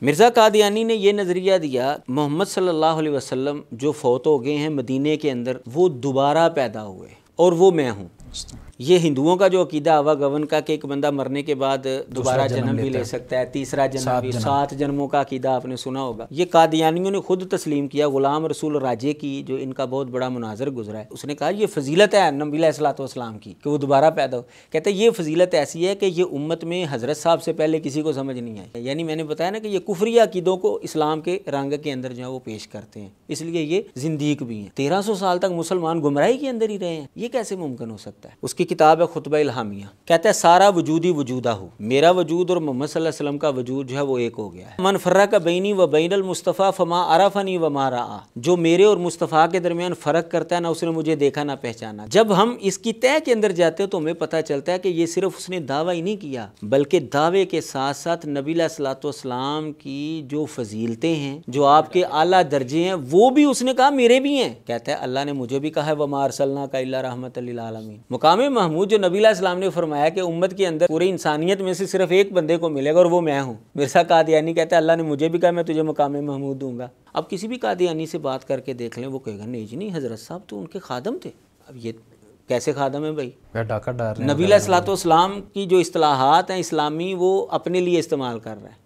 مرزا قادیانی نے یہ نظریہ دیا محمد صلی اللہ علیہ وسلم جو فوت ہو گئے ہیں مدینے کے اندر وہ دوبارہ پیدا ہوئے اور وہ میں ہوں۔ یہ ہندوؤں کا جو عقیدہ آوا گون کا کہ ایک بندہ مرنے کے بعد دوبارہ جنم بھی لے سکتا ہے، تیسرا جنم بھی، 7 جنموں کا عقیدہ آپ نے سنا ہوگا۔ یہ قادیانیوں نے خود تسلیم کیا۔ غلام رسول راجے کی جو ان کا بہت بڑا مناظر گزرا ہے، اس نے کہا یہ فضیلت ہے نبی علیہ الصلوۃ والسلام کی کہ وہ دوبارہ پیدا ہو۔ کہتے ہیں یہ فضیلت ایسی ہے کہ یہ امت میں حضرت صاحب سے پہلے کسی کو سمجھ نہیں آئی۔ یعنی میں نے بتایا نا کہ یہ کفری عقیدوں کو اسلام کے رنگ کے اندر جو ہے وہ پیش کرتے ہیں، اس لیے یہ زندیق بھی ہیں۔ 1300 سال تک مسلمان گمراہی کے اندر ہی رہے ہیں، یہ کیسے ممکن ہو سکتا ہے؟ اس کی کتاب ہے خطبہ الہامیہ، کہتا ہے سارا وجودی وجودہ ہو، میرا وجود اور محمد صلی اللہ علیہ وسلم کا وجود جو ہے وہ ایک ہو گیا ہے۔ من فرق بینی و بین المصطفیٰ فما عرفنی وما رآ، جو میرے اور مصطفیٰ کے درمیان فرق کرتا ہے نہ اس نے مجھے دیکھا نہ پہچانا۔ جب ہم اس کی تہ کے اندر جاتے ہیں تو ہمیں پتہ چلتا ہے کہ یہ صرف اس نے دعویٰ ہی نہیں کیا بلکہ دعوے کے ساتھ ساتھ نبی علیہ الصلوۃ والسلام کی جو فضیلتیں ہیں، جو آپ کے اعلیٰ درجے ہیں، وہ بھی اس نے کہا میرے بھی ہیں۔ کہتا ہے اللہ نے مجھے بھی کہا ہے وما ارسلناک الا رحمۃ للعالمین۔ مقام محمود جو نبی علیہ السلام نے فرمایا کہ امت کے اندر پوری انسانیت میں سے صرف ایک بندے کو ملے گا اور وہ میں ہوں۔ مرزا قادیانی کہتا ہے اللہ نے مجھے بھی کہا میں تجھے مقام محمود دوں گا۔ اب کسی بھی قادیانی سے بات کر کے دیکھ لیں، وہ کہے گا نہیں جی نہیں، حضرت صاحب تو ان کے خادم تھے۔ اب یہ کیسے خادم ہیں بھائی؟ نبی علیہ الصلوۃ والسلام کی جو اصطلاحات ہیں اسلامی وہ اپنے لیے استعمال کر رہا ہے۔